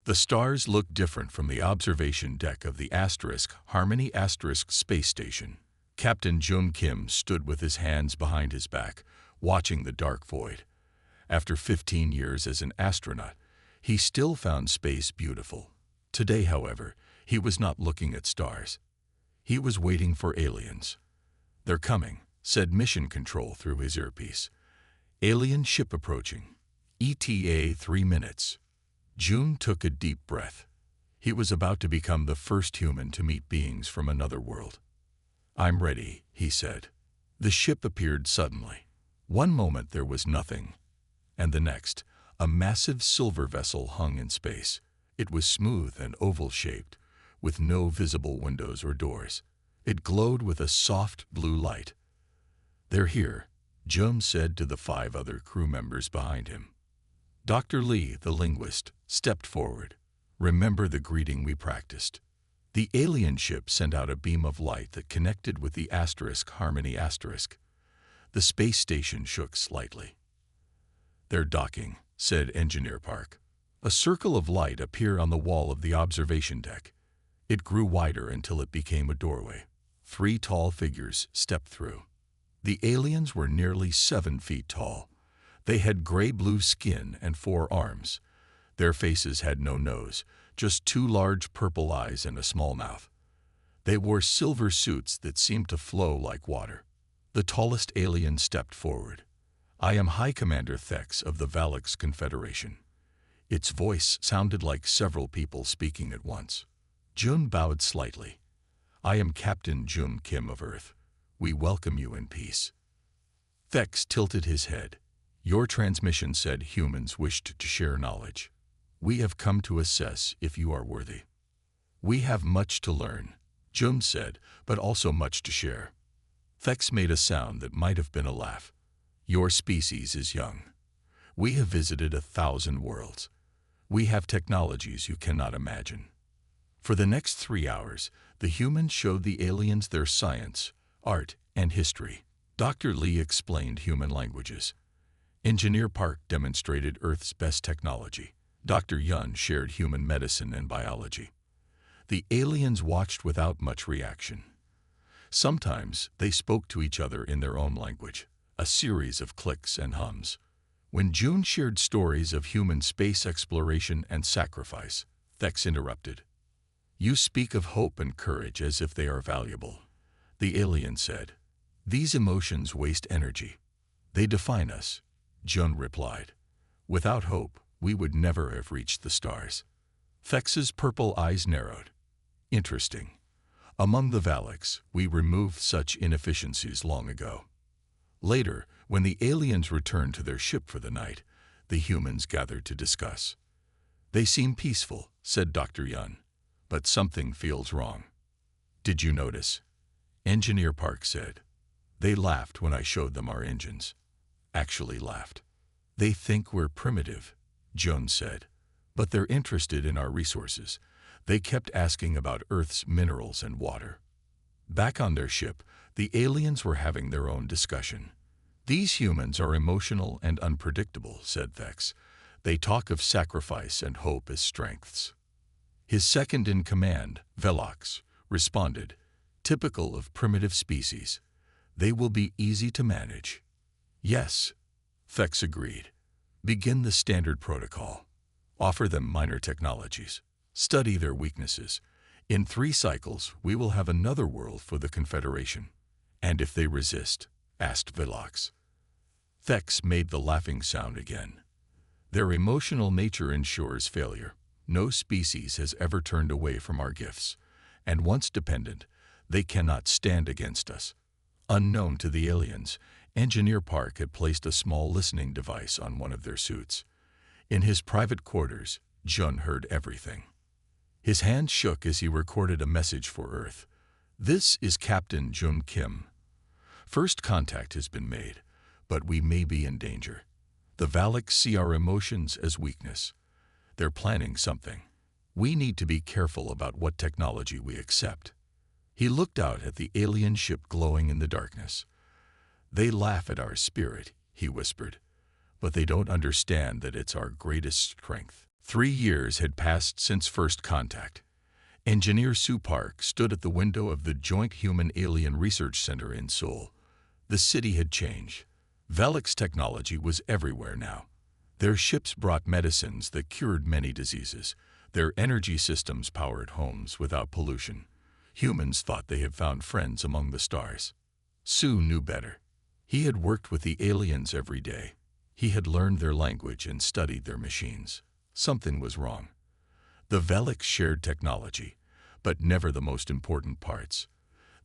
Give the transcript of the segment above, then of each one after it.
The stars looked different from the observation deck of the Harmony space station. Captain Jung Kim stood with his hands behind his back, watching the dark void. After 15 years as an astronaut, he still found space beautiful. Today, however, he was not looking at stars. He was waiting for aliens. "They're coming," said Mission Control through his earpiece. "Alien ship approaching. ETA 3 minutes." June took a deep breath. He was about to become the first human to meet beings from another world. "I'm ready," he said. The ship appeared suddenly. One moment there was nothing, and the next, a massive silver vessel hung in space. It was smooth and oval-shaped, with no visible windows or doors. It glowed with a soft blue light. "They're here," Jung said to the 5 other crew members behind him. Dr. Lee, the linguist, stepped forward. "Remember the greeting we practiced." The alien ship sent out a beam of light that connected with the Harmony. The space station shook slightly. "They're docking," said Engineer Park. A circle of light appeared on the wall of the observation deck. It grew wider until it became a doorway. 3 tall figures stepped through. The aliens were nearly 7 feet tall. They had gray-blue skin and 4 arms. Their faces had no nose, just 2 large purple eyes and a small mouth. They wore silver suits that seemed to flow like water. The tallest alien stepped forward. "I am High Commander Thex of the Valix Confederation." Its voice sounded like several people speaking at once. Jun bowed slightly. "I am Captain Jung Kim of Earth. We welcome you in peace." Thex tilted his head. "Your transmission said humans wished to share knowledge. We have come to assess if you are worthy." "We have much to learn," Jung said, "but also much to share." Thex made a sound that might have been a laugh. "Your species is young. We have visited 1,000 worlds. We have technologies you cannot imagine." For the next 3 hours, the humans showed the aliens their science, art, and history. Dr. Lee explained human languages. Engineer Park demonstrated Earth's best technology. Dr. Yun shared human medicine and biology. The aliens watched without much reaction. Sometimes they spoke to each other in their own language, a series of clicks and hums. When June shared stories of human space exploration and sacrifice, Thex interrupted. "You speak of hope and courage as if they are valuable," the alien said. "These emotions waste energy. They define us," Jun replied. "Without hope, we would never have reached the stars." Thex's purple eyes narrowed. "Interesting. Among the Valix, we removed such inefficiencies long ago." Later, when the aliens returned to their ship for the night, the humans gathered to discuss. "They seem peaceful," said Dr. Yun, "but something feels wrong." "Did you notice?" Engineer Park said. "They laughed when I showed them our engines." Actually laughed. "They think we're primitive," Jones said, "but they're interested in our resources. They kept asking about Earth's minerals and water." Back on their ship, the aliens were having their own discussion. "These humans are emotional and unpredictable," said Thex. "They talk of sacrifice and hope as strengths." His second-in-command, Velox, responded, "Typical of primitive species. They will be easy to manage." "Yes," Thex agreed. "Begin the standard protocol. Offer them minor technologies. Study their weaknesses. In 3 cycles, we will have another world for the Confederation." "And if they resist?" asked Velox. Thex made the laughing sound again. "Their emotional nature ensures failure. No species has ever turned away from our gifts, and once dependent, they cannot stand against us." Unknown to the aliens, Engineer Park had placed a small listening device on one of their suits. In his private quarters, Jun heard everything. His hand shook as he recorded a message for Earth. "This is Captain Jung Kim. First contact has been made, but we may be in danger. The Valix see our emotions as weakness. They're planning something. We need to be careful about what technology we accept." He looked out at the alien ship glowing in the darkness. "They laugh at our spirit," he whispered, "but they don't understand that it's our greatest strength." 3 years had passed since first contact. Engineer Sue Park stood at the window of the Joint Human-Alien Research Center in Seoul. The city had changed. Valak's technology was everywhere now. Their ships brought medicines that cured many diseases. Their energy systems powered homes without pollution. Humans thought they had found friends among the stars. Sue knew better. He had worked with the aliens every day. He had learned their language and studied their machines. Something was wrong. The Valaks shared technology, but never the most important parts.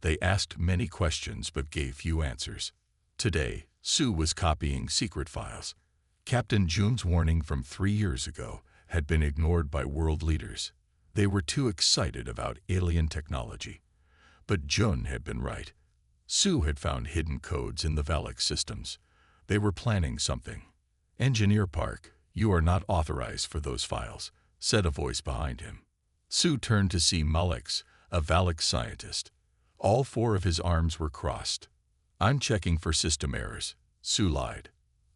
They asked many questions but gave few answers. Today, Sue was copying secret files. Captain Jun's warning from 3 years ago had been ignored by world leaders. They were too excited about alien technology. But Jun had been right. Sue had found hidden codes in the Valak systems. They were planning something. "Engineer Park, you are not authorized for those files," said a voice behind him. Sue turned to see Malex, a Valak scientist. All 4 of his arms were crossed. "I'm checking for system errors," Sue lied.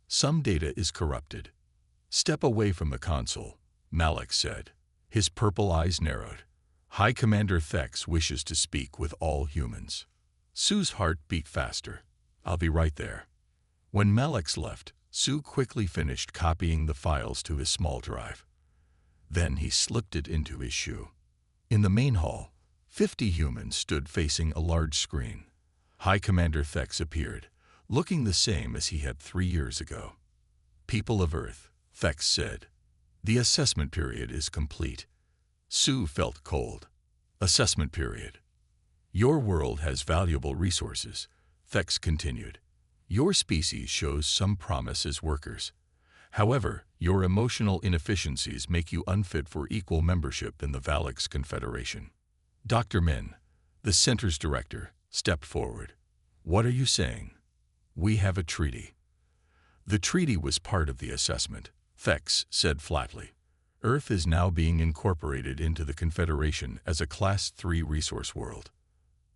"Some data is corrupted." "Step away from the console," Malex said. His purple eyes narrowed. "High Commander Thex wishes to speak with all humans." Sue's heart beat faster. "I'll be right there." When Malex left, Sue quickly finished copying the files to his small drive. Then he slipped it into his shoe. In the main hall, 50 humans stood facing a large screen. High Commander Thex appeared, looking the same as he had 3 years ago. "People of Earth," Thex said, "the assessment period is complete." Sue felt cold. "Assessment period. Your world has valuable resources," Thex continued. "Your species shows some promise as workers. However, your emotional inefficiencies make you unfit for equal membership in the Valaks Confederation." Dr. Min, the center's director, stepped forward. "What are you saying?" "We have a treaty." "The treaty was part of the assessment," Thex said flatly. "Earth is now being incorporated into the Confederation as a Class 3 resource world."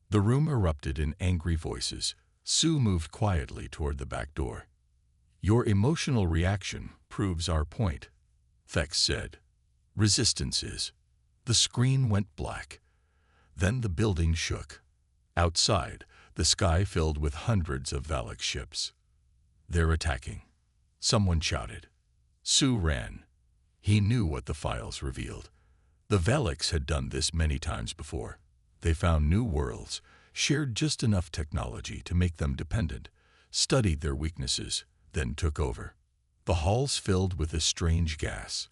The room erupted in angry voices. Sue moved quietly toward the back door. "Your emotional reaction proves our point," Thex said. "Resistance is." The screen went black. Then the building shook. Outside, the sky filled with hundreds of Valak ships. "They're attacking," someone shouted. Sue ran. He knew what the files revealed. The Valaks had done this many times before. They found new worlds, shared just enough technology to make them dependent, studied their weaknesses, then took over. The halls filled with a strange gas.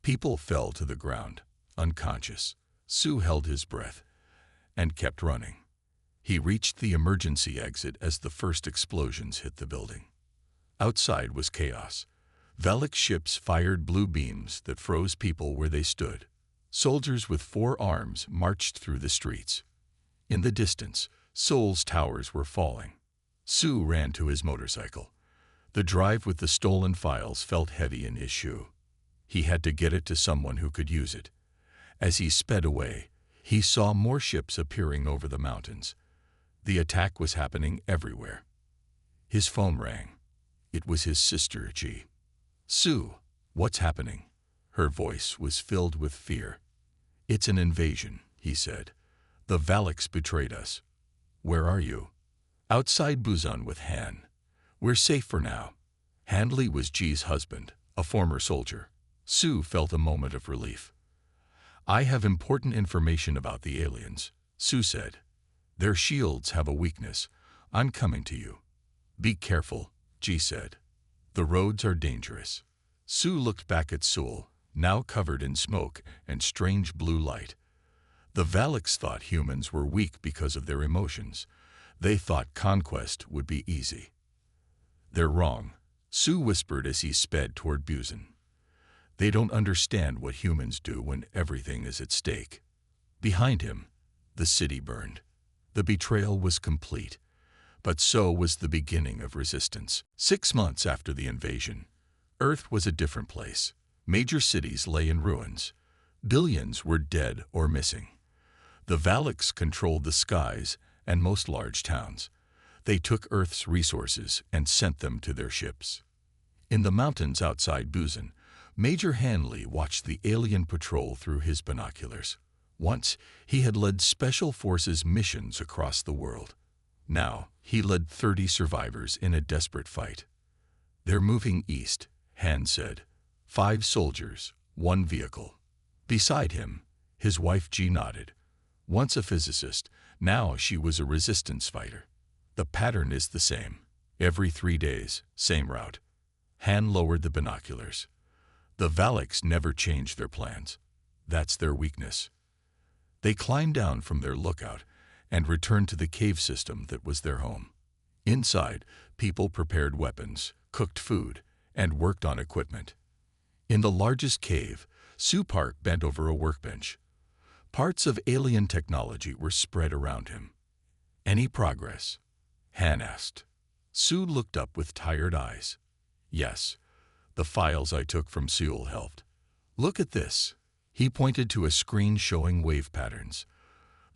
People fell to the ground, unconscious. Sue held his breath and kept running. He reached the emergency exit as the first explosions hit the building. Outside was chaos. Valak ships fired blue beams that froze people where they stood. Soldiers with 4 arms marched through the streets. In the distance, Seoul's towers were falling. Sue ran to his motorcycle. The drive with the stolen files felt heavy in his shoe. He had to get it to someone who could use it. As he sped away, he saw more ships appearing over the mountains. The attack was happening everywhere. His phone rang. It was his sister, G. "Sue, what's happening?" Her voice was filled with fear. "It's an invasion," he said. "The Valaks betrayed us." "Where are you?" "Outside Busan with Han. We're safe for now." Handley was G's husband, a former soldier. Sue felt a moment of relief. "I have important information about the aliens," Sue said. "Their shields have a weakness. I'm coming to you." "Be careful," G said. "The roads are dangerous." Sue looked back at Seoul, now covered in smoke and strange blue light. The Valaks thought humans were weak because of their emotions. They thought conquest would be easy. "They're wrong," Sue whispered as he sped toward Busan. "They don't understand what humans do when everything is at stake." Behind him, the city burned. The betrayal was complete, but so was the beginning of resistance. 6 months after the invasion, Earth was a different place. Major cities lay in ruins. Billions were dead or missing. The Valaks controlled the skies and most large towns. They took Earth's resources and sent them to their ships. In the mountains outside Busan, Major Hanley watched the alien patrol through his binoculars. Once, he had led Special Forces missions across the world. Now, he led 30 survivors in a desperate fight. "They're moving east," Han said. 5 soldiers, 1 vehicle. Beside him, his wife G nodded. Once a physicist, now she was a resistance fighter. "The pattern is the same. Every 3 days, same route." Han lowered the binoculars. "The Valaks never change their plans. That's their weakness." They climbed down from their lookout and returned to the cave system that was their home. Inside, people prepared weapons, cooked food, and worked on equipment. In the largest cave, Sue Park bent over a workbench. Parts of alien technology were spread around him. "Any progress?" Han asked. Sue looked up with tired eyes. "Yes, the files I took from Seoul helped. Look at this." He pointed to a screen showing wave patterns.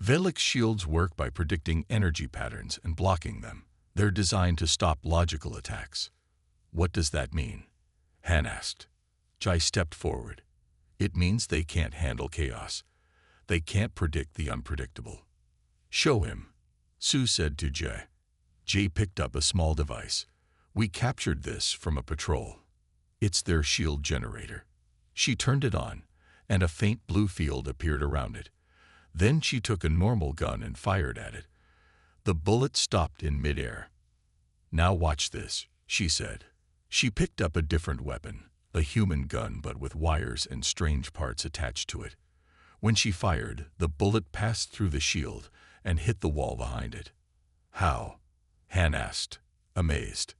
Valak shields work by predicting energy patterns and blocking them. They're designed to stop logical attacks. "What does that mean?" Han asked. Jai stepped forward. "It means they can't handle chaos. They can't predict the unpredictable." "Show him," Sue said to Jay. Jay picked up a small device. "We captured this from a patrol. It's their shield generator." She turned it on, and a faint blue field appeared around it. Then she took a normal gun and fired at it. The bullet stopped in midair. "Now watch this," she said. She picked up a different weapon, a human gun but with wires and strange parts attached to it. When she fired, the bullet passed through the shield and hit the wall behind it. "How?" Han asked, amazed.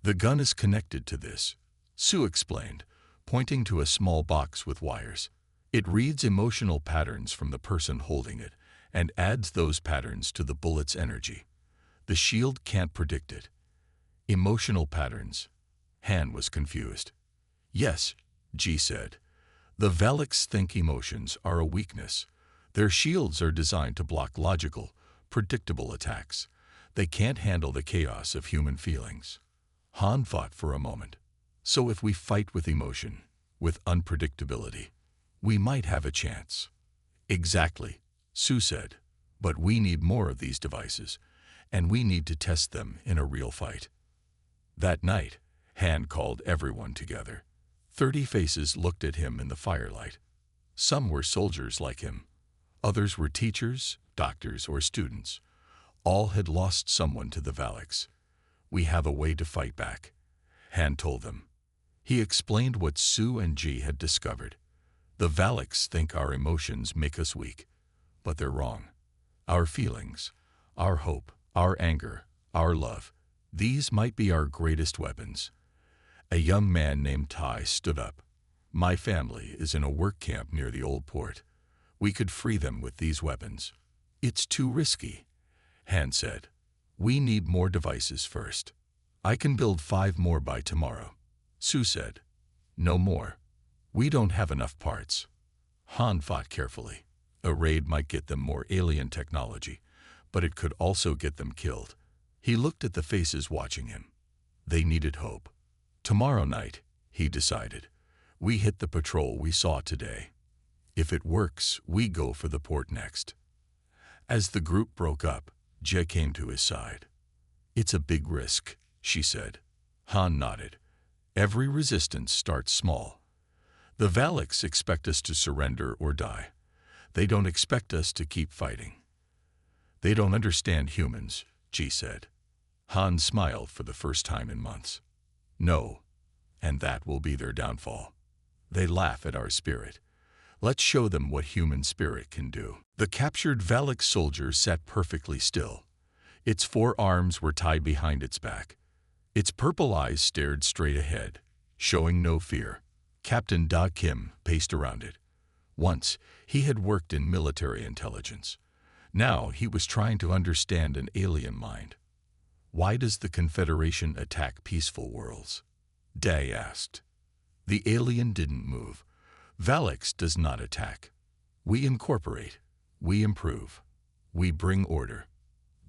"The gun is connected to this," Sue explained, pointing to a small box with wires. "It reads emotional patterns from the person holding it and adds those patterns to the bullet's energy. The shield can't predict it." "Emotional patterns?" Han was confused. "Yes," G said. "The Valaks think emotions are a weakness. Their shields are designed to block logical, predictable attacks. They can't handle the chaos of human feelings." Han thought for a moment. "So if we fight with emotion, with unpredictability, we might have a chance." "Exactly," Sue said. "But we need more of these devices, and we need to test them in a real fight." That night, Han called everyone together. 30 faces looked at him in the firelight. Some were soldiers like him. Others were teachers, doctors, or students. All had lost someone to the Valaks. "We have a way to fight back," Han told them. He explained what Sue and G had discovered. "The Valaks think our emotions make us weak, but they're wrong. Our feelings, our hope, our anger, our love, these might be our greatest weapons." A young man named Tai stood up. "My family is in a work camp near the old port. We could free them with these weapons." "It's too risky," Han said. "We need more devices first." "I can build 5 more by tomorrow," Sue said. "No more. We don't have enough parts." Han thought carefully. A raid might get them more alien technology, but it could also get them killed. He looked at the faces watching him. They needed hope. "Tomorrow night," he decided, "we hit the patrol we saw today. If it works, we go for the port next." As the group broke up, Jay came to his side. "It's a big risk," she said. Han nodded. "Every resistance starts small. The Valaks expect us to surrender or die. They don't expect us to keep fighting." "They don't understand humans," G said. Han smiled for the first time in months. "No, and that will be their downfall. They laugh at our spirit. Let's show them what human spirit can do." The captured Valak soldier sat perfectly still. Its 4 arms were tied behind its back. Its purple eyes stared straight ahead, showing no fear. Captain Da Kim paced around it. Once, he had worked in military intelligence. Now he was trying to understand an alien mind. "Why does the Confederation attack peaceful worlds?" Day asked. The alien didn't move. "Valaks does not attack. We incorporate. We improve. We bring order."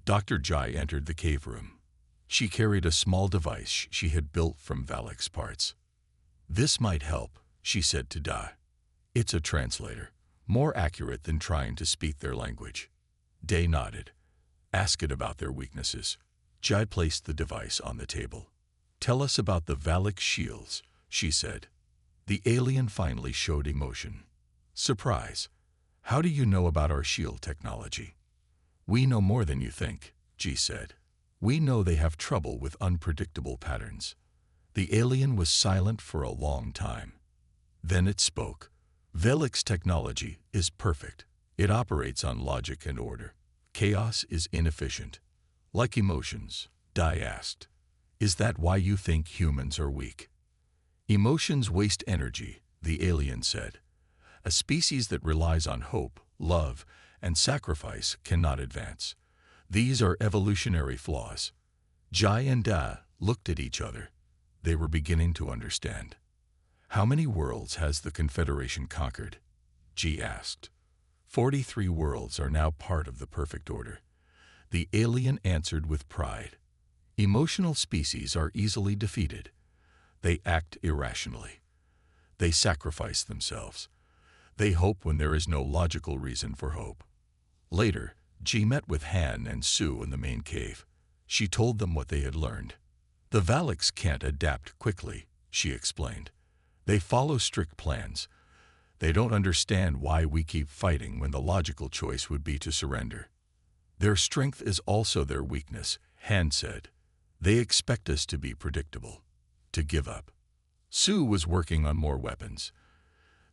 Dr. Jai entered the cave room. She carried a small device she had built from Valak's parts. "This might help," she said to Da. It's a translator, more accurate than trying to speak their language. Day nodded. Ask it about their weaknesses. Jai placed the device on the table. Tell us about the Valak shields, she said. The alien finally showed emotion. Surprise. How do you know about our shield technology? We know more than you think, Ji said. We know they have trouble with unpredictable patterns. The alien was silent for a long time. Then it spoke. Valak's technology is perfect. It operates on logic and order. Chaos is inefficient. Like emotions, Dai asked. Is that why you think humans are weak? Emotions waste energy, the alien said. A species that relies on hope, love, and sacrifice cannot advance. These are evolutionary flaws. Jai and Da looked at each other. They were beginning to understand. How many worlds has the Confederation conquered? Ji asked. 43 worlds are now part of the perfect order. The alien answered with pride. Emotional species are easily defeated. They act irrationally. They sacrifice themselves. They hope when there is no logical reason for hope. Later, Ji met with Han and Sue in the main cave. She told them what they had learned. The Valaks can't adapt quickly, she explained. They follow strict plans. They don't understand why we keep fighting when the logical choice would be to surrender. Their strength is also their weakness, Han said. They expect us to be predictable, to give up. Sue was working on more weapons.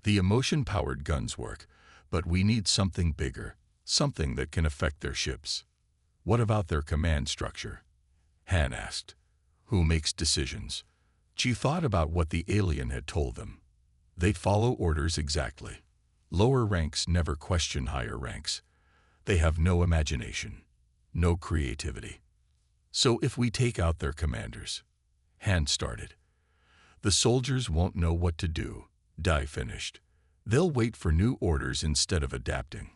The emotion-powered guns work, but we need something bigger, something that can affect their ships. What about their command structure? Han asked. Who makes decisions? She thought about what the alien had told them. They follow orders exactly. Lower ranks never question higher ranks. They have no imagination, no creativity. So if we take out their commanders, Han started. The soldiers won't know what to do, Dai finished. They'll wait for new orders instead of adapting.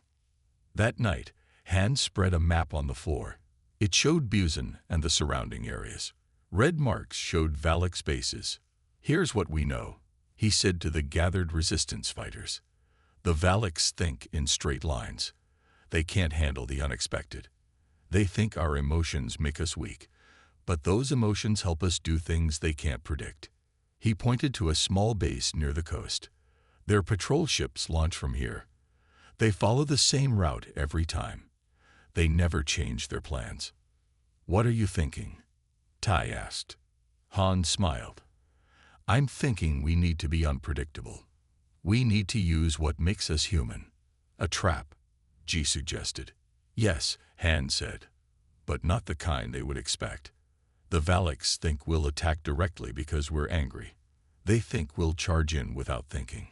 That night, Han spread a map on the floor. It showed Busan and the surrounding areas. Red marks showed Valak bases. Here's what we know, he said to the gathered resistance fighters. The Valaks think in straight lines. They can't handle the unexpected. They think our emotions make us weak, but those emotions help us do things they can't predict. He pointed to a small base near the coast. Their patrol ships launch from here. They follow the same route every time. They never change their plans. What are you thinking? Tai asked. Han smiled. I'm thinking we need to be unpredictable. We need to use what makes us human. A trap, Ji suggested. Yes, Han said, but not the kind they would expect. The Valaks think we'll attack directly because we're angry. They think we'll charge in without thinking.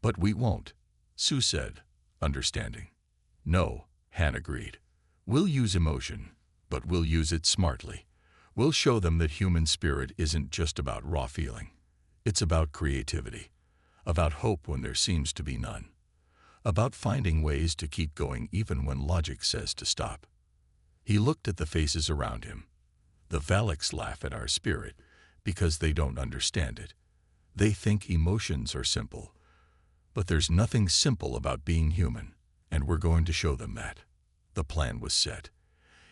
But we won't, Sue said, understanding. No, Han agreed. We'll use emotion, but we'll use it smartly. We'll show them that human spirit isn't just about raw feeling. It's about creativity, about hope when there seems to be none, about finding ways to keep going even when logic says to stop. He looked at the faces around him. The Valaks laugh at our spirit because they don't understand it. They think emotions are simple, but there's nothing simple about being human, and we're going to show them that. The plan was set.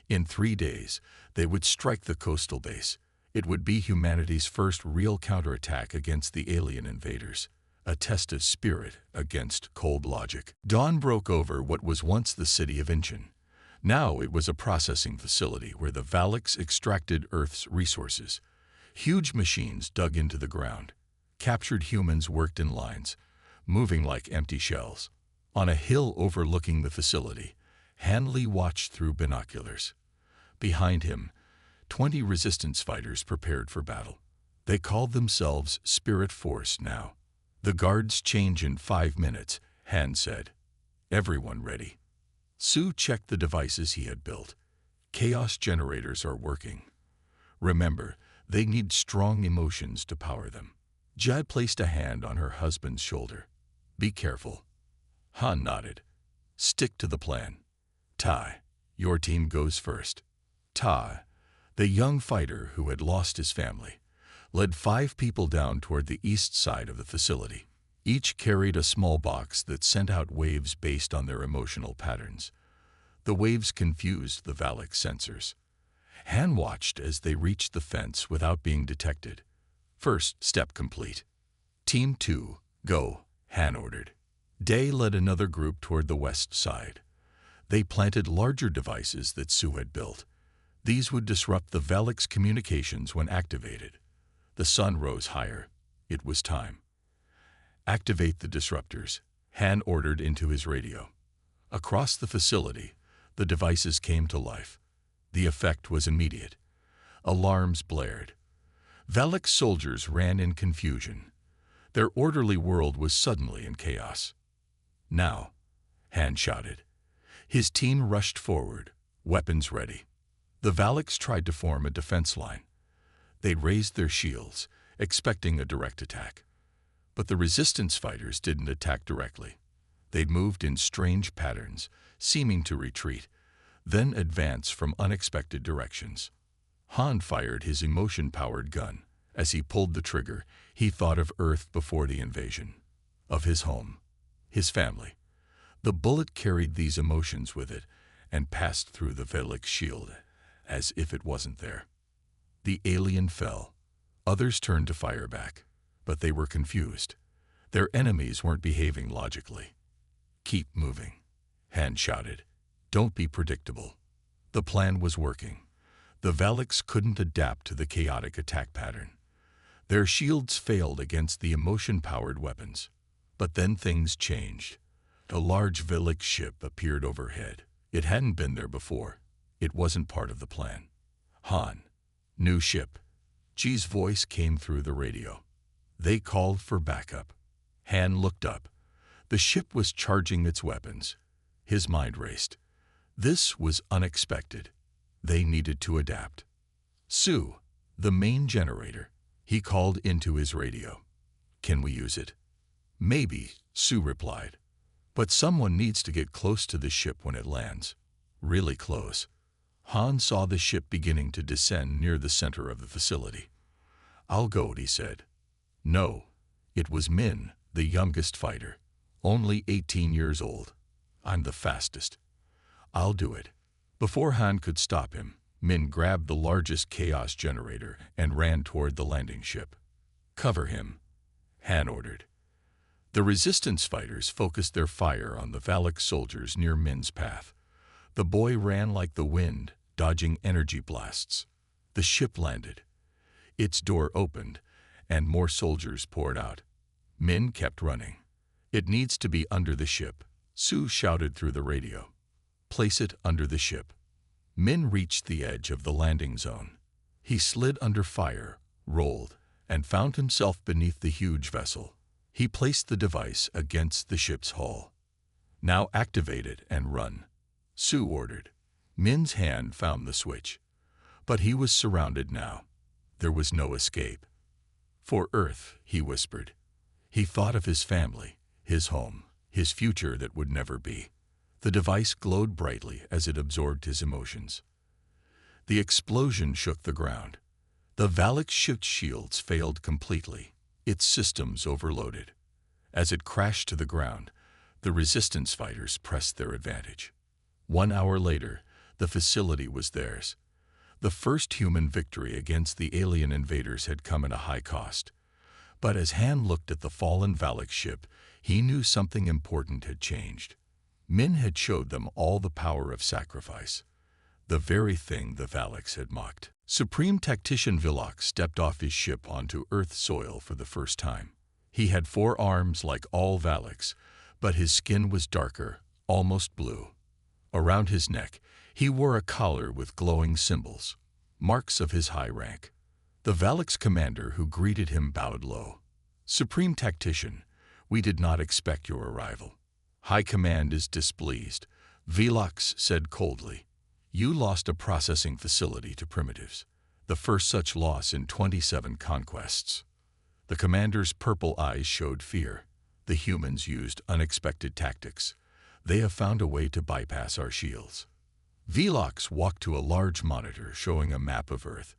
In 3 days, they would strike the coastal base. It would be humanity's first real counterattack against the alien invaders, a test of spirit against cold logic. Dawn broke over what was once the city of Incheon. Now it was a processing facility where the Valaks extracted Earth's resources. Huge machines dug into the ground. Captured humans worked in lines, moving like empty shells. On a hill overlooking the facility, Hanley watched through binoculars. Behind him, 20 resistance fighters prepared for battle. They called themselves Spirit Force now. The guards change in 5 minutes, Han said. Everyone ready. Sue checked the devices he had built. Chaos generators are working. Remember, they need strong emotions to power them. Jad placed a hand on her husband's shoulder. Be careful. Han nodded. Stick to the plan. Tai, your team goes first. Ta, the young fighter who had lost his family, led 5 people down toward the east side of the facility. Each carried a small box that sent out waves based on their emotional patterns. The waves confused the Valak sensors. Han watched as they reached the fence without being detected. First step complete. Team 2, go, Han ordered. Day led another group toward the west side. They planted larger devices that Su had built. These would disrupt the Valak's communications when activated. The sun rose higher. It was time. Activate the disruptors, Han ordered into his radio. Across the facility, the devices came to life. The effect was immediate. Alarms blared. Valak soldiers ran in confusion. Their orderly world was suddenly in chaos. Now, Han shouted. His team rushed forward, weapons ready. The Valaks tried to form a defense line. They raised their shields, expecting a direct attack. But the resistance fighters didn't attack directly. They'd moved in strange patterns, seeming to retreat, then advance from unexpected directions. Han fired his emotion-powered gun. As he pulled the trigger, he thought of Earth before the invasion, of his home, his family. The bullet carried these emotions with it and passed through the Valak shield, as if it wasn't there. The alien fell. Others turned to fire back, but they were confused. Their enemies weren't behaving logically. Keep moving, Han shouted. Don't be predictable. The plan was working. The Valaks couldn't adapt to the chaotic attack pattern. Their shields failed against the emotion-powered weapons. But then things changed. A large Valak ship appeared overhead. It hadn't been there before. It wasn't part of the plan. Han. New ship. Ji's voice came through the radio. They called for backup. Han looked up. The ship was charging its weapons. His mind raced. This was unexpected. They needed to adapt. Su, the main generator, he called into his radio. Can we use it? Maybe, Su replied. But someone needs to get close to the ship when it lands. Really close. Han saw the ship beginning to descend near the center of the facility. I'll go, he said. No. It was Min, the youngest fighter. Only 18 years old. I'm the fastest. I'll do it. Before Han could stop him, Min grabbed the largest chaos generator and ran toward the landing ship. Cover him, Han ordered. The resistance fighters focused their fire on the Valak soldiers near Min's path. The boy ran like the wind, dodging energy blasts. The ship landed. Its door opened, and more soldiers poured out. Min kept running. It needs to be under the ship, Su shouted through the radio. Place it under the ship. Min reached the edge of the landing zone. He slid under fire, rolled, and found himself beneath the huge vessel. He placed the device against the ship's hull. Now activate it and run, Su ordered. Min's hand found the switch. But he was surrounded now. There was no escape. For Earth, he whispered. He thought of his family, his home, his future that would never be. The device glowed brightly as it absorbed his emotions. The explosion shook the ground. The Valak ship's shields failed completely, its systems overloaded. As it crashed to the ground, the resistance fighters pressed their advantage. 1 hour later, the facility was theirs. The first human victory against the alien invaders had come at a high cost. But as Han looked at the fallen Valak ship, he knew something important had changed. Min had showed them all the power of sacrifice, the very thing the Valaks had mocked. Supreme Tactician Vilok stepped off his ship onto Earth soil for the first time. He had 4 arms like all Valaks, but his skin was darker, almost blue. Around his neck, he wore a collar with glowing symbols, marks of his high rank. The Valak's commander who greeted him bowed low. Supreme Tactician, we did not expect your arrival. High Command is displeased, Velox said coldly. You lost a processing facility to primitives, the first such loss in 27 conquests. The commander's purple eyes showed fear. The humans used unexpected tactics. They have found a way to bypass our shields. Velox walked to a large monitor showing a map of Earth.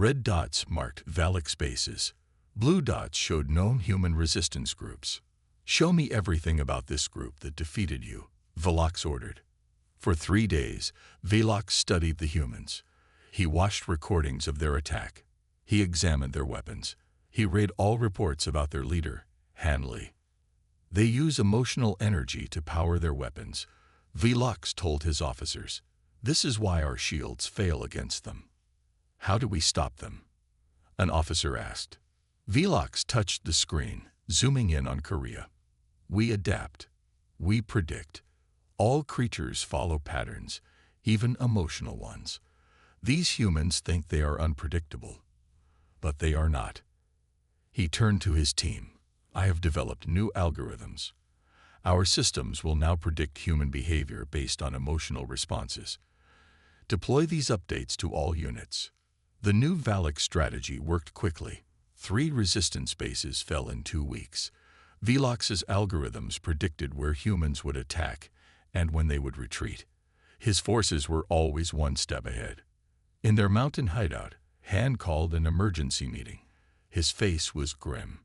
Red dots marked Valak spaces. Blue dots showed known human resistance groups. "Show me everything about this group that defeated you," Velox ordered. For 3 days, Velox studied the humans. He watched recordings of their attack. He examined their weapons. He read all reports about their leader, Hanley. "They use emotional energy to power their weapons," Velox told his officers. "This is why our shields fail against them." "How do we stop them?" an officer asked. Velox touched the screen, zooming in on Korea. "We adapt. We predict. All creatures follow patterns, even emotional ones. These humans think they are unpredictable, but they are not." He turned to his team. "I have developed new algorithms. Our systems will now predict human behavior based on emotional responses. Deploy these updates to all units." The new Valak strategy worked quickly. 3 resistance bases fell in 2 weeks. Velox's algorithms predicted where humans would attack and when they would retreat. His forces were always 1 step ahead. In their mountain hideout, Han called an emergency meeting. His face was grim.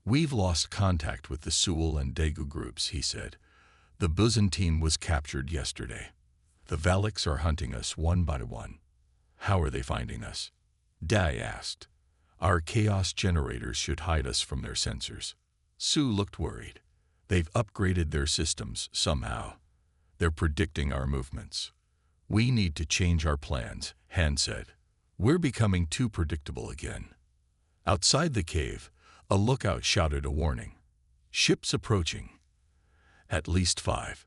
"We've lost contact with the Seoul and Daegu groups," he said. "The Byzantine was captured yesterday. The Valaks are hunting us one by one." "How are they finding us?" Dai asked. "Our chaos generators should hide us from their sensors." Su looked worried. "They've upgraded their systems somehow. They're predicting our movements." "We need to change our plans," Han said. "We're becoming too predictable again." Outside the cave, a lookout shouted a warning. "Ships approaching." At least 5.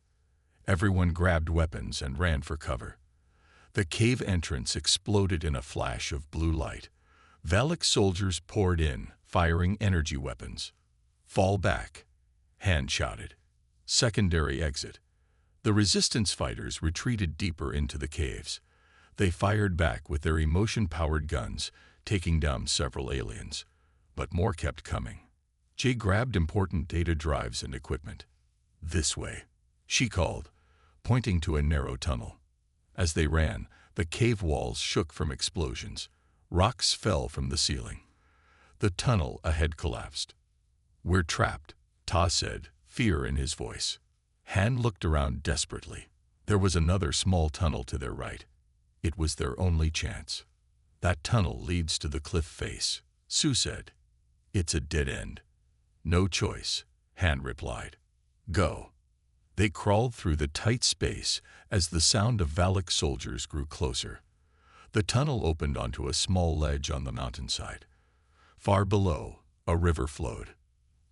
Everyone grabbed weapons and ran for cover. The cave entrance exploded in a flash of blue light. Valak soldiers poured in, firing energy weapons. "Fall back," Han shouted. Secondary exit. The resistance fighters retreated deeper into the caves. They fired back with their emotion-powered guns, taking down several aliens. But more kept coming. Jay grabbed important data drives and equipment. "This way," she called, pointing to a narrow tunnel. As they ran, the cave walls shook from explosions. Rocks fell from the ceiling. The tunnel ahead collapsed. "We're trapped," Ta said, fear in his voice. Han looked around desperately. There was another small tunnel to their right. It was their only chance. "That tunnel leads to the cliff face," Su said. "It's a dead end." "No choice," Han replied. "Go." They crawled through the tight space as the sound of Valak soldiers grew closer. The tunnel opened onto a small ledge on the mountainside. Far below, a river flowed.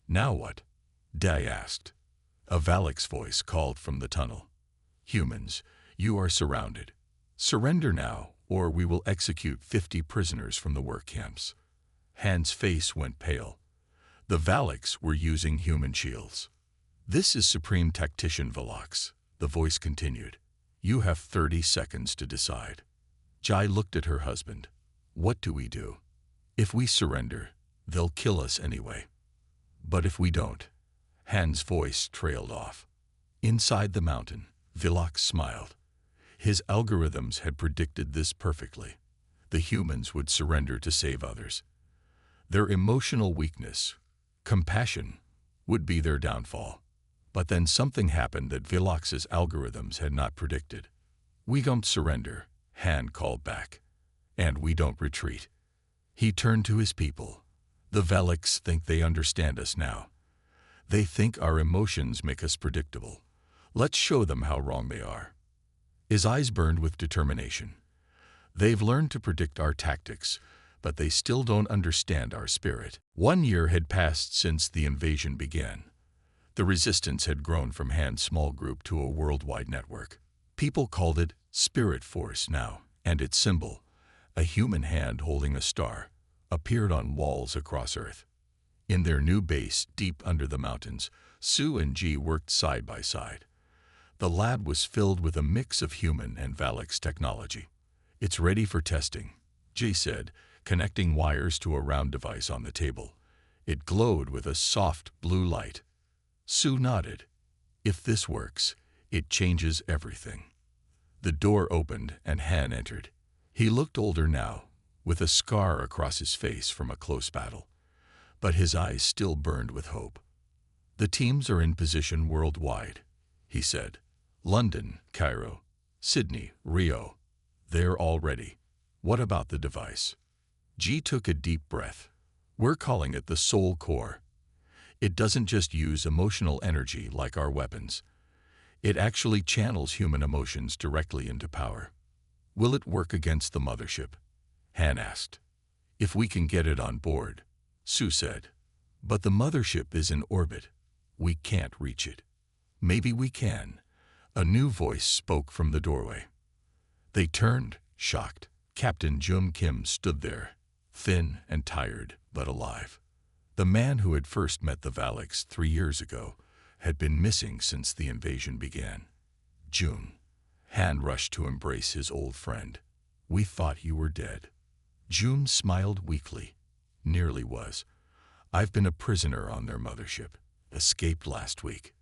"Now what?" Dai asked. A Valak's voice called from the tunnel. "Humans, you are surrounded. Surrender now, or we will execute 50 prisoners from the work camps." Han's face went pale. The Valaks were using human shields. "This is Supreme Tactician Velox," the voice continued. "You have 30 seconds to decide." Jai looked at her husband. "What do we do? If we surrender, they'll kill us anyway. But if we don't..." Han's voice trailed off. Inside the mountain, Velox smiled. His algorithms had predicted this perfectly. The humans would surrender to save others. Their emotional weakness, compassion, would be their downfall. But then something happened that Velox's algorithms had not predicted. "We don't surrender," Han called back. "And we don't retreat." He turned to his people. "The Valaks think they understand us now. They think our emotions make us predictable. Let's show them how wrong they are." His eyes burned with determination. "They've learned to predict our tactics, but they still don't understand our spirit." 1 year had passed since the invasion began. The resistance had grown from Han's small group to a worldwide network. People called it Spirit Force now, and its symbol, a human hand holding a star, appeared on walls across Earth. In their new base deep under the mountains, Su and Ji worked side by side. The lab was filled with a mix of human and Valak's technology. "It's ready for testing," Ji said, connecting wires to a round device on the table. It glowed with a soft blue light. Su nodded. "If this works, it changes everything." The door opened and Han entered. He looked older now, with a scar across his face from a close battle, but his eyes still burned with hope. "The teams are in position worldwide," he said. "London, Cairo, Sydney, Rio. They're all ready. What about the device?" G took a deep breath. "We're calling it the Soul Core. It doesn't just use emotional energy like our weapons. It actually channels human emotions directly into power." "Will it work against the mothership?" Han asked. "If we can get it on board," Sue said. "But the mothership is in orbit. We can't reach it." "Maybe we can." A new voice spoke from the doorway. They turned, shocked. Captain Jum Kim stood there, thin and tired, but alive. The man who had first met the Valaks 3 years ago had been missing since the invasion began. "June." Han rushed to embrace his old friend. "We thought you were dead." June smiled weakly. "Nearly was. I've been a prisoner on their mothership. Escaped last week."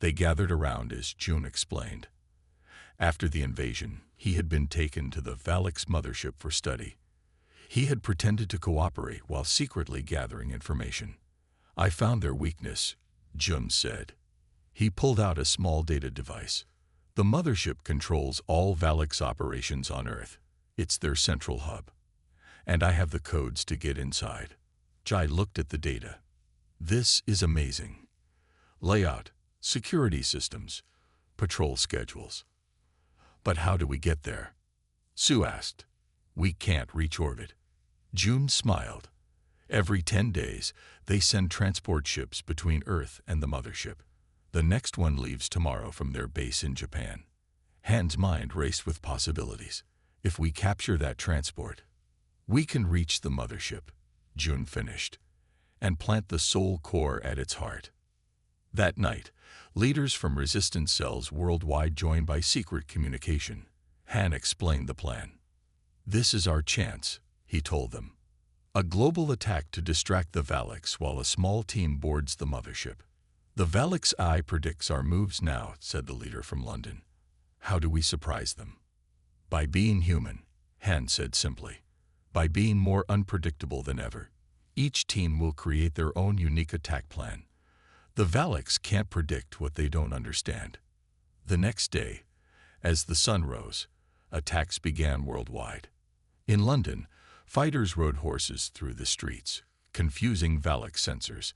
They gathered around as June explained. After the invasion, he had been taken to the Valaks mothership for study. He had pretended to cooperate while secretly gathering information. "I found their weakness," June said. He pulled out a small data device. "The mothership controls all Valaks operations on Earth. It's their central hub. And I have the codes to get inside." Jai looked at the data. "This is amazing. Layout, security systems, patrol schedules. But how do we get there?" Sue asked. "We can't reach orbit." June smiled. "Every 10 days, they send transport ships between Earth and the mothership. The next one leaves tomorrow from their base in Japan." Han's mind raced with possibilities. "If we capture that transport, we can reach the mothership," June finished, "and plant the Soul Core at its heart." That night, leaders from resistance cells worldwide joined by secret communication. Han explained the plan. "This is our chance," he told them. "A global attack to distract the Valaks while a small team boards the mothership." "The Valaks Eye predicts our moves now," said the leader from London. "How do we surprise them?" "By being human," Han said simply. "By being more unpredictable than ever. Each team will create their own unique attack plan. The Valaks can't predict what they don't understand." The next day, as the sun rose, attacks began worldwide. In London, fighters rode horses through the streets, confusing Valak sensors.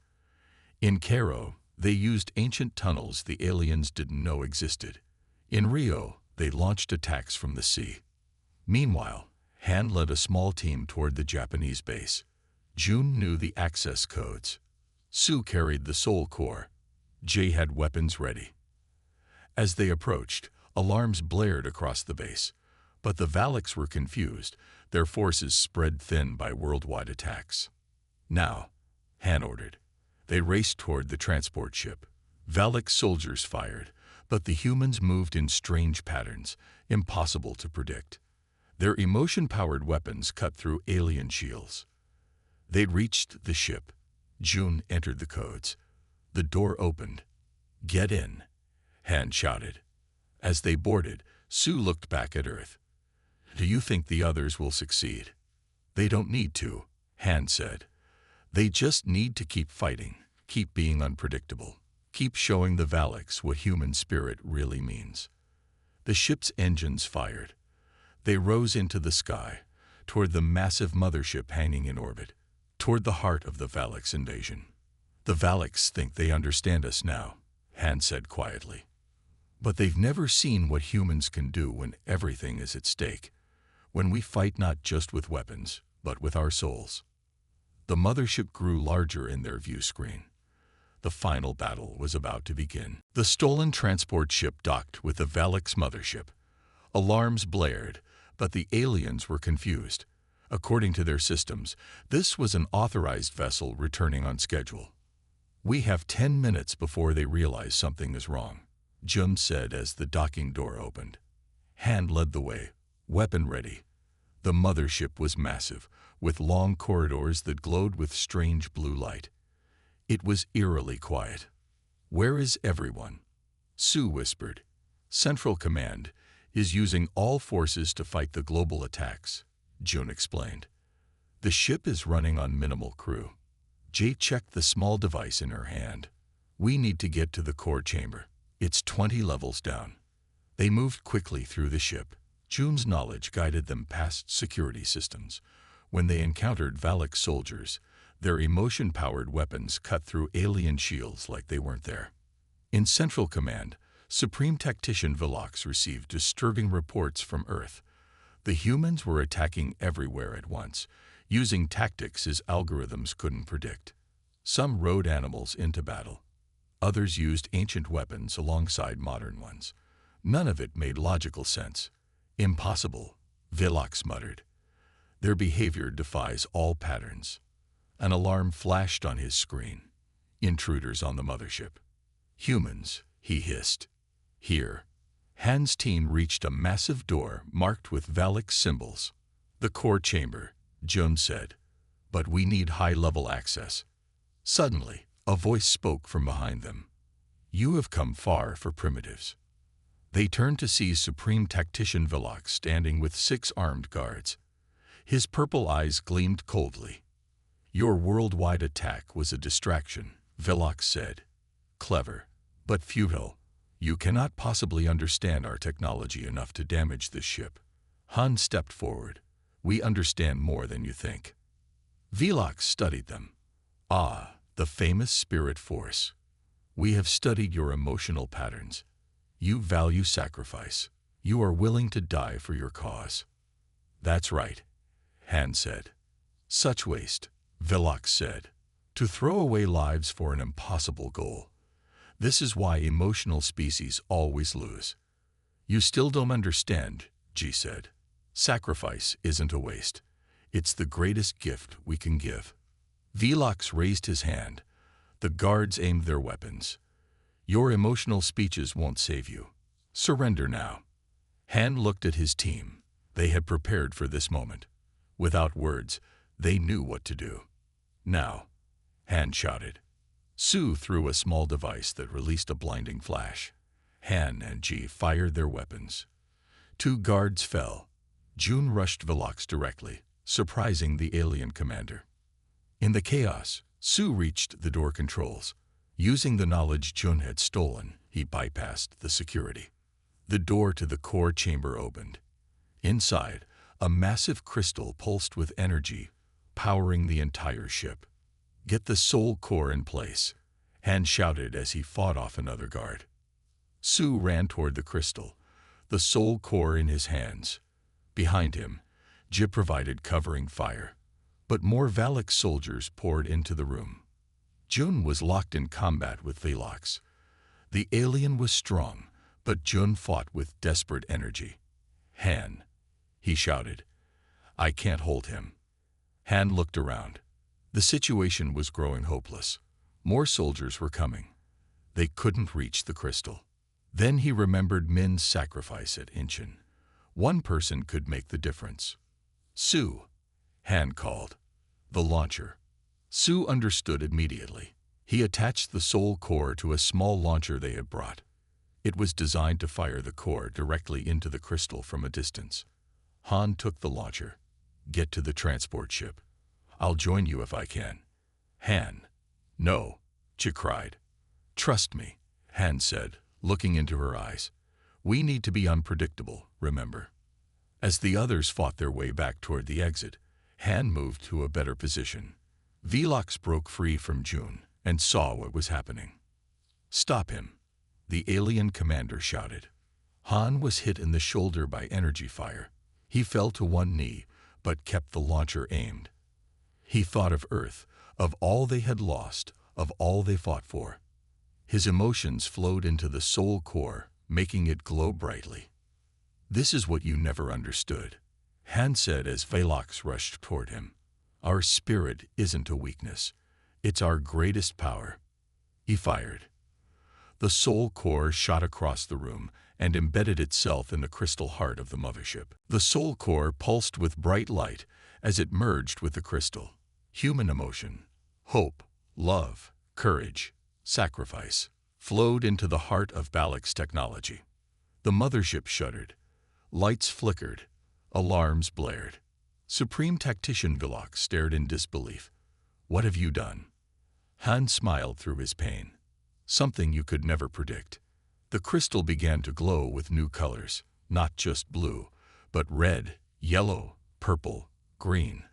In Cairo, they used ancient tunnels the aliens didn't know existed. In Rio, they launched attacks from the sea. Meanwhile, Han led a small team toward the Japanese base. June knew the access codes. Sue carried the Soul Core. Jay had weapons ready. As they approached, alarms blared across the base. But the Valaks were confused, their forces spread thin by worldwide attacks. "Now," Han ordered. They raced toward the transport ship. Valak soldiers fired, but the humans moved in strange patterns, impossible to predict. Their emotion-powered weapons cut through alien shields. They'd reached the ship. June entered the codes. The door opened. "Get in," Han shouted. As they boarded, Sue looked back at Earth. "Do you think the others will succeed?" "They don't need to," Han said. "They just need to keep fighting, keep being unpredictable, keep showing the Valaks what human spirit really means." The ship's engines fired. They rose into the sky, toward the massive mothership hanging in orbit, toward the heart of the Valaks invasion. "The Valaks think they understand us now," Han said quietly. "But they've never seen what humans can do when everything is at stake, when we fight not just with weapons, but with our souls." The mothership grew larger in their view screen. The final battle was about to begin. The stolen transport ship docked with the Valaks mothership. Alarms blared, but the aliens were confused. According to their systems, this was an authorized vessel returning on schedule. "We have 10 minutes before they realize something is wrong," Jun said as the docking door opened. Han led the way, weapon ready. The mothership was massive, with long corridors that glowed with strange blue light. It was eerily quiet. "Where is everyone?" Sue whispered. "Central Command is using all forces to fight the global attacks," June explained. The ship is running on minimal crew. Jay checked the small device in her hand. We need to get to the core chamber. It's 20 levels down. They moved quickly through the ship. June's knowledge guided them past security systems. When they encountered Valak soldiers, their emotion-powered weapons cut through alien shields like they weren't there. In Central Command, Supreme Tactician Velox received disturbing reports from Earth. The humans were attacking everywhere at once, using tactics his algorithms couldn't predict. Some rode animals into battle. Others used ancient weapons alongside modern ones. None of it made logical sense. Impossible, Velox muttered. Their behavior defies all patterns. An alarm flashed on his screen. Intruders on the mothership. Humans, he hissed. Here. Han's team reached a massive door marked with Valak symbols. The core chamber, June said. But we need high-level access. Suddenly, a voice spoke from behind them. You have come far for primitives. They turned to see Supreme Tactician Velox standing with 6 armed guards. His purple eyes gleamed coldly. Your worldwide attack was a distraction, Velox said. Clever, but futile. You cannot possibly understand our technology enough to damage this ship. Han stepped forward. We understand more than you think. Velox studied them. Ah, the famous spirit force. We have studied your emotional patterns. You value sacrifice. You are willing to die for your cause. That's right, Han said. Such waste, Velox said. To throw away lives for an impossible goal. This is why emotional species always lose. You still don't understand, G said. Sacrifice isn't a waste. It's the greatest gift we can give. Velox raised his hand. The guards aimed their weapons. Your emotional speeches won't save you. Surrender now. Han looked at his team. They had prepared for this moment. Without words, they knew what to do. Now, Han shouted. Su threw a small device that released a blinding flash. Han and Ji fired their weapons. 2 guards fell. June rushed Velox directly, surprising the alien commander. In the chaos, Su reached the door controls. Using the knowledge June had stolen, he bypassed the security. The door to the core chamber opened. Inside, a massive crystal pulsed with energy, powering the entire ship. Get the soul core in place, Han shouted as he fought off another guard. Su ran toward the crystal, the soul core in his hands. Behind him, Jib provided covering fire, but more Valak soldiers poured into the room. June was locked in combat with Velox. The alien was strong, but June fought with desperate energy. Han, he shouted. I can't hold him. Han looked around. The situation was growing hopeless. More soldiers were coming. They couldn't reach the crystal. Then he remembered Min's sacrifice at Incheon. One person could make the difference. Su, Han called. The launcher. Su understood immediately. He attached the soul core to a small launcher they had brought. It was designed to fire the core directly into the crystal from a distance. Han took the launcher. Get to the transport ship. I'll join you if I can. Han. No, she cried. Trust me, Han said, looking into her eyes. We need to be unpredictable, remember. As the others fought their way back toward the exit, Han moved to a better position. Velox broke free from June and saw what was happening. Stop him, the alien commander shouted. Han was hit in the shoulder by energy fire. He fell to one knee, but kept the launcher aimed. He thought of Earth, of all they had lost, of all they fought for. His emotions flowed into the soul core, making it glow brightly. This is what you never understood, Han said as Velox rushed toward him. Our spirit isn't a weakness. It's our greatest power. He fired. The soul core shot across the room and embedded itself in the crystal heart of the mothership. The soul core pulsed with bright light as it merged with the crystal. Human emotion, hope, love, courage, sacrifice, flowed into the heart of Valak's technology. The mothership shuddered. Lights flickered. Alarms blared. Supreme Tactician Villox stared in disbelief. What have you done? Han smiled through his pain. Something you could never predict. The crystal began to glow with new colors, not just blue, but red, yellow, purple, green.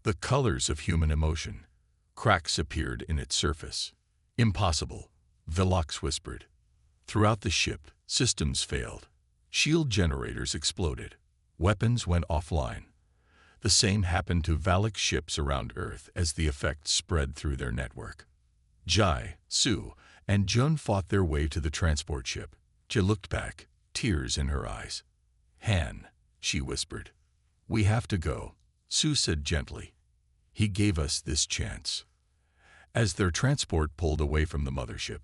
The colors of human emotion. Cracks appeared in its surface. Impossible, Villox whispered. Throughout the ship, systems failed. Shield generators exploded. Weapons went offline. The same happened to Valak ships around Earth as the effect spread through their network. Jai, Su, and Jun fought their way to the transport ship. She looked back, tears in her eyes. Han, she whispered. We have to go, Su said gently. He gave us this chance. As their transport pulled away from the mothership,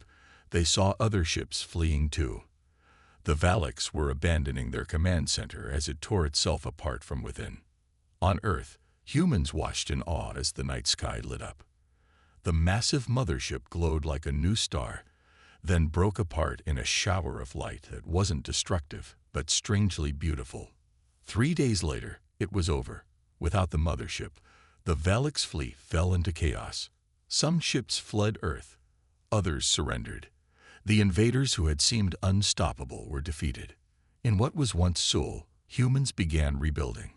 they saw other ships fleeing too. The Valaks were abandoning their command center as it tore itself apart from within. On Earth, humans watched in awe as the night sky lit up. The massive mothership glowed like a new star, then broke apart in a shower of light that wasn't destructive, but strangely beautiful. 3 days later, it was over. Without the mothership, the Valak's fleet fell into chaos. Some ships fled Earth, others surrendered. The invaders who had seemed unstoppable were defeated. In what was once Seoul, humans began rebuilding.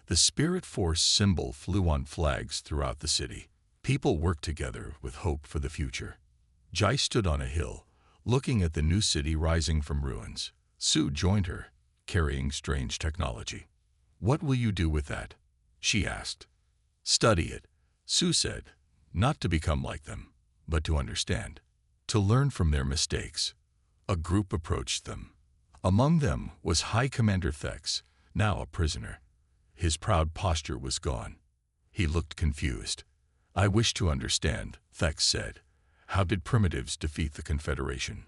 The Spirit Force symbol flew on flags throughout the city. People worked together with hope for the future. Jai stood on a hill, looking at the new city rising from ruins. Su joined her, carrying strange technology. What will you do with that? She asked. Study it, Su said, not to become like them, but to understand. To learn from their mistakes. A group approached them. Among them was High Commander Thex, now a prisoner. His proud posture was gone. He looked confused. I wish to understand, Thex said. How did primitives defeat the Confederation?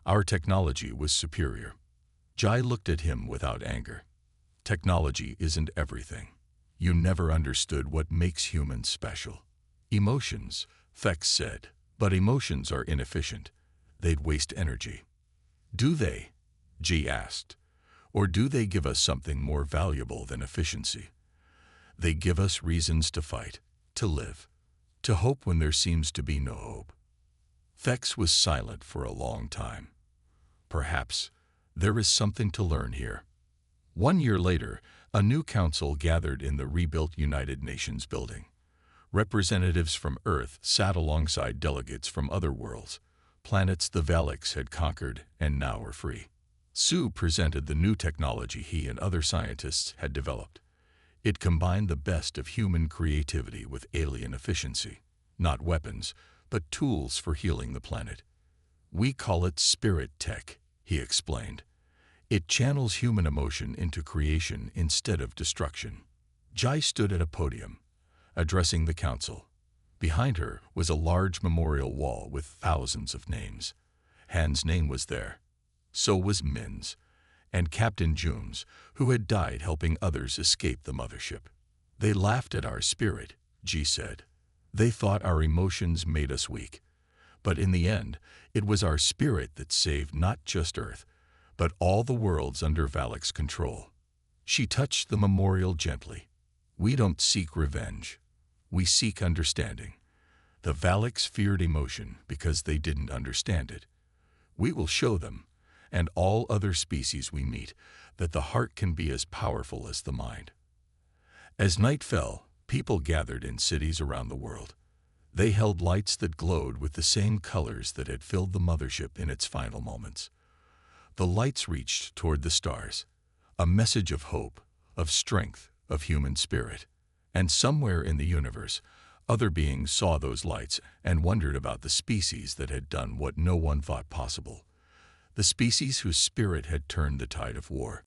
Our technology was superior. Jai looked at him without anger. Technology isn't everything. You never understood what makes humans special. Emotions, Thex said. But emotions are inefficient. They'd waste energy. Do they? Ji asked. Or do they give us something more valuable than efficiency? They give us reasons to fight, to live, to hope when there seems to be no hope. Thex was silent for a long time. Perhaps there is something to learn here. 1 year later, a new council gathered in the rebuilt United Nations building. Representatives from Earth sat alongside delegates from other worlds, planets the Valaks had conquered and now were free. Su presented the new technology he and other scientists had developed. It combined the best of human creativity with alien efficiency. Not weapons, but tools for healing the planet. We call it spirit tech, he explained. It channels human emotion into creation instead of destruction. Jai stood at a podium, addressing the council. Behind her was a large memorial wall with thousands of names. Han's name was there. So was Min's, and Captain Jum's, who had died helping others escape the mothership. They laughed at our spirit, Ji said. They thought our emotions made us weak. But in the end, it was our spirit that saved not just Earth, but all the worlds under Valak's control. She touched the memorial gently. We don't seek revenge. We seek understanding. The Valaks feared emotion because they didn't understand it. We will show them, and all other species we meet, that the heart can be as powerful as the mind. As night fell, people gathered in cities around the world. They held lights that glowed with the same colors that had filled the mothership in its final moments. The lights reached toward the stars, a message of hope, of strength, of human spirit. And somewhere in the universe, other beings saw those lights and wondered about the species that had done what no one thought possible. The species whose spirit had turned the tide of war.